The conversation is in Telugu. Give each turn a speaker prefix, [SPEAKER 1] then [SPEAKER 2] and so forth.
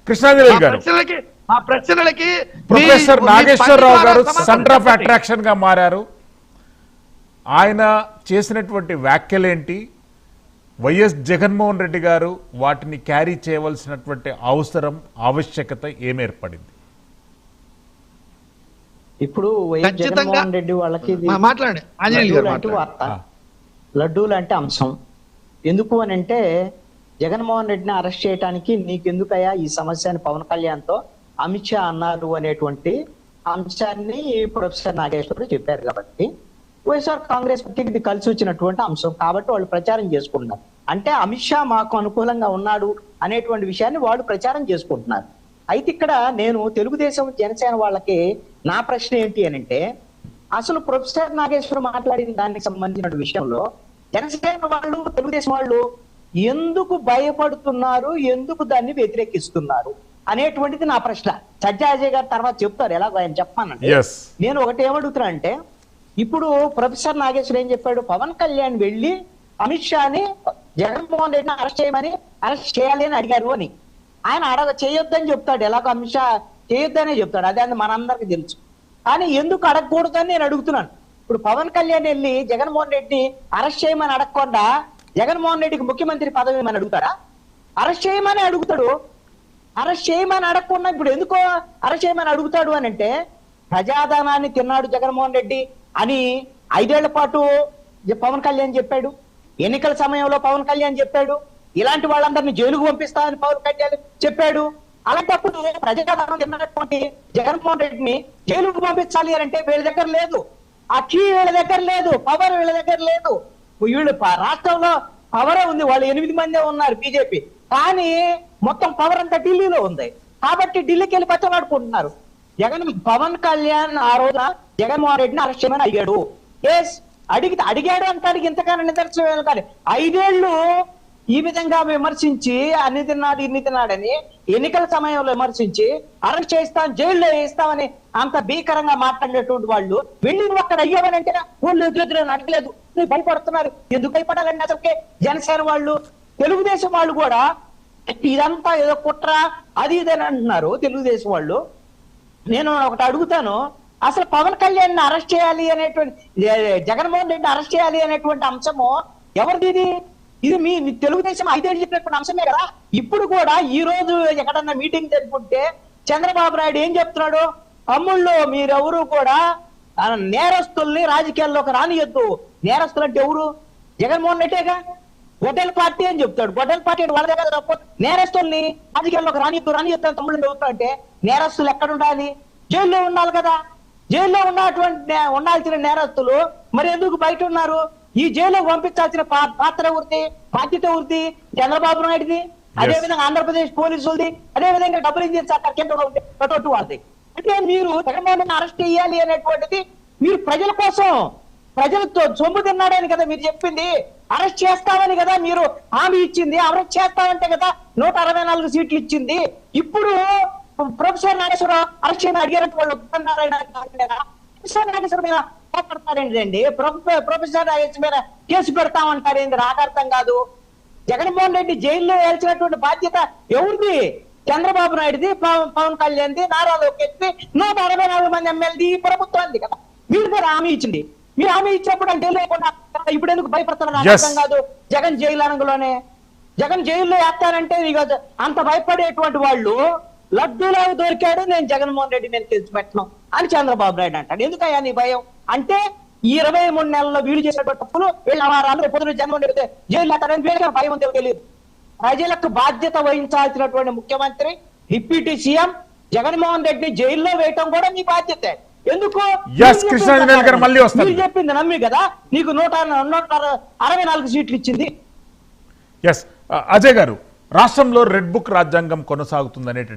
[SPEAKER 1] కృష్ణాంజలి గారు,
[SPEAKER 2] ఆ ప్రశ్నలకి
[SPEAKER 1] ప్రొఫెసర్ నాగేశ్వరరావు గారు సెంటర్ ఆఫ్ అట్రాక్షన్ గా మారారు. ఆయన చేసినటువంటి వ్యాఖ్యలేంటి, వైఎస్ జగన్మోహన్ రెడ్డి గారు వాటిని క్యారీ చేయవలసినటువంటి అవసరం ఆవశ్యకత ఏమేర్పడింది?
[SPEAKER 3] ఇప్పుడు వైఎస్ జగన్మోహన్ రెడ్డి వాళ్ళకి
[SPEAKER 2] మాట్లాడండి ఆంజనేయులు గారు
[SPEAKER 3] లాంటి వార్త, లడ్డూ లాంటి అంశం. ఎందుకు అని అంటే జగన్మోహన్ రెడ్డిని అరెస్ట్ చేయడానికి నీకెందుకయ్యా ఈ సమస్యని పవన్ కళ్యాణ్ తో అమిత్ షా అన్నారు అనేటువంటి అంశాన్ని ప్రొఫెసర్ నాగేశ్వరరావు చెప్పారు. కాబట్టి వైఎస్ఆర్ కాంగ్రెస్ పార్టీకి ఇది కలిసి వచ్చినటువంటి అంశం కాబట్టి వాళ్ళు ప్రచారం చేసుకుంటున్నారు. అంటే అమిత్ షా మాకు అనుకూలంగా ఉన్నాడు అనేటువంటి విషయాన్ని వాళ్ళు ప్రచారం చేసుకుంటున్నారు. అయితే ఇక్కడ నేను తెలుగుదేశం జనసేన వాళ్ళకి నా ప్రశ్న ఏంటి అని అంటే, అసలు ప్రొఫెసర్ నాగేశ్వర్ మాట్లాడిన దానికి సంబంధించిన విషయంలో జనసేన వాళ్ళు తెలుగుదేశం వాళ్ళు ఎందుకు భయపడుతున్నారు, ఎందుకు దాన్ని వ్యతిరేకిస్తున్నారు అనేటువంటిది నా ప్రశ్న. సజ్జా అజయ్ గారు తర్వాత చెప్తారు ఎలాగో, ఆయన చెప్పానంటే నేను ఒకటి ఏమడుగుతున్నా అంటే, ఇప్పుడు ప్రొఫెసర్ నాగేశ్వర్ ఏం చెప్పాడు, పవన్ కళ్యాణ్ వెళ్ళి అమిత్ షాని జగన్మోహన్ రెడ్డిని అరెస్ట్ చేయాలి అని అడిగారు అని. ఆయన చేయొద్దని చెప్తాడు, ఎలాగో అమిత్ షా చేయొద్దనే చెప్తాడు, అదే మనందరికి తెలుసు. కానీ ఎందుకు అడగకూడదని నేను అడుగుతున్నాను. ఇప్పుడు పవన్ కళ్యాణ్ వెళ్ళి జగన్మోహన్ రెడ్డిని అరెస్ట్ చేయమని అడగకుండా జగన్మోహన్ రెడ్డికి ముఖ్యమంత్రి పదవి ఏమని అడుగుతాడా? అరెస్ట్ చేయమని అడుగుతాడు. అరెస్ట్ చేయమని అడగకుండా ఇప్పుడు ఎందుకో అరెస్ట్ చేయమని అడుగుతాడు అని అంటే, ప్రజాధనాన్ని తిన్నాడు జగన్మోహన్ రెడ్డి అని 5 ఏళ్ల పాటు పవన్ కళ్యాణ్ చెప్పాడు. ఎన్నికల సమయంలో పవన్ కళ్యాణ్ చెప్పాడు. ఇలాంటి వాళ్ళందరినీ జైలుకు పంపిస్తామని పవన్ కళ్యాణ్ చెప్పాడు. అలాంటప్పుడు ప్రజాధనం తిన్నటువంటి జగన్మోహన్ రెడ్డిని జైలుకు పంపించాలి అని అంటే వీళ్ళ దగ్గర లేదు, ఆ కీ వీళ్ళ దగ్గర లేదు, పవర్ వీళ్ళ దగ్గర లేదు. వీళ్ళు రాష్ట్రంలో పవరే ఉంది, వాళ్ళు 8 మందే ఉన్నారు బీజేపీ, కానీ మొత్తం పవర్ అంతా ఢిల్లీలో ఉంది. కాబట్టి ఢిల్లీకి వెళ్ళి పచ్చలాడుకుంటున్నారు. పవన్ కళ్యాణ్ ఆ రోజున జగన్మోహన్ రెడ్డిని అరెస్ట్ చేయమని అడిగాడు. అడిగాడు అంటానికి ఇంతకన్నా నిదర్శనం కానీ 5 ఏళ్ళు ఈ విధంగా విమర్శించి అన్ని తిన్నాడు ఇన్ని తిన్నాడని ఎన్నికల సమయంలో విమర్శించి అరెస్ట్ చేస్తాం జైల్లో వేస్తామని అంత భీకరంగా మాట్లాడేటువంటి వాళ్ళు వెళ్ళి నువ్వు అక్కడ అయ్యావని అంటే వాళ్ళు ఎదురు అడగలేదు, నువ్వు భయపడుతున్నారు. ఎందుకు భయపడాలండి? అసలుకే జనసేన వాళ్ళు తెలుగుదేశం వాళ్ళు కూడా ఇదంతా ఏదో కుట్ర అది ఇదని అంటున్నారు తెలుగుదేశం వాళ్ళు. నేను ఒకటి అడుగుతాను, అసలు పవన్ కళ్యాణ్ అరెస్ట్ చేయాలి అనేటువంటి, జగన్మోహన్ రెడ్డి అరెస్ట్ చేయాలి అనేటువంటి అంశము ఎవరిది? ఇది మీ తెలుగుదేశం 5 ఏళ్ళు చెప్పినటువంటి అంశమే కదా. ఇప్పుడు కూడా ఈ రోజు ఎక్కడన్నా మీటింగ్ జరుపుకుంటే చంద్రబాబు నాయుడు ఏం చెప్తున్నాడు, తమ్ముళ్ళు మీరెవరు కూడా నేరస్తుల్ని రాజకీయాల్లోకి రానియొద్దు. నేరస్తులు అంటే ఎవరు? జగన్మోహన్ రెడ్డేగా. గొడ్డెల పార్టీ అని చెప్తాడు. గొడ్డెల పార్టీ వాళ్ళ దగ్గర నేరస్తుల్ని రాజకీయాల్లోకి రానియొద్దు తమ్ముళ్ళు చెబుతా అంటే నేరస్తులు ఎక్కడ ఉండాలి? జైల్లో ఉండాలి కదా. జైల్లో ఉండాల్సిన నేరస్తులు మరి ఎందుకు బయట ఉన్నారు? ఈ జైలుకు పంపించాల్సిన పాత్ర ఎవరిది, బాధ్యత ఎవరిది? చంద్రబాబు నాయుడుది, అదేవిధంగా ఆంధ్రప్రదేశ్ పోలీసులది, అదేవిధంగా డబుల్ ఇంజిన్ సర్కార్ కేంద్రంలో ఉంటే ప్రతి వాళ్ళది. అంటే మీరు జగన్మోహన్ అరెస్ట్ చేయాలి అనేటువంటిది మీరు ప్రజల కోసం, ప్రజలతో సొమ్ము తిన్నాడని కదా మీరు చెప్పింది. అరెస్ట్ చేస్తామని కదా మీరు హామీ ఇచ్చింది. అరెస్ట్ చేస్తామంటే కదా 164 సీట్లు ఇచ్చింది. ఇప్పుడు ప్రొఫెసర్ నాగేశ్వరరావు అరెస్ట్ చేయని అడిగారంటే వాళ్ళు ప్రొఫెసర్ నాగేశ్వర మీద మాట్లాడతారేంటండి? ప్రొఫెసర్ నాగేశ్వర మీద కేసు పెడతామంటారేంటి? నాకు అర్థం కాదు. జగన్మోహన్ రెడ్డి జైల్లో వేల్చినటువంటి బాధ్యత ఎవరిది? చంద్రబాబు నాయుడుది, పవన్ కళ్యాణ్ది, నారా లోకేష్ది, 164 మంది ఎమ్మెల్యేది, ఈ ప్రభుత్వానికి కదా. మీరు కూడా హామీ ఇచ్చింది. మీరు హామీ ఇచ్చినప్పుడు జైలు లేకుండా ఇప్పుడు ఎందుకు భయపడుతున్నారు? నాకు అర్థం కాదు. జగన్ జైలు అనగలోనే జగన్ జైల్లో వేస్తానంటే అంత భయపడేటువంటి వాళ్ళు లడ్డూలో దొరికాడు, నేను జగన్మోహన్ రెడ్డి నేను తెచ్చిపెట్టను అని చంద్రబాబు నాయుడు అంటాడు. ఎందుకయ్యా నీ భయం? అంటే ఈ 23 నెలల్లో వీళ్ళు చేసేటువంటి తప్పులు వీళ్ళు అవారాలు పొద్దున జగన్మోహన్ రెడ్డి జైలు వేస్తారని వీళ్ళకి భయం ఉందో తెలియదు. ప్రజలకు బాధ్యత వహించాల్సినటువంటి ముఖ్యమంత్రి, డిప్యూటీ సీఎం జగన్మోహన్ రెడ్డిని జైల్లో వేయటం కూడా మీ బాధ్యతే. ఎందుకు? మీరు చెప్పింది నమ్మి కదా నీకు 164 సీట్లు ఇచ్చింది.
[SPEAKER 1] అజయ్ గారు, రాష్ట్రంలో రెడ్ బుక్ రాజ్యాంగం కొనసాగుతుందనే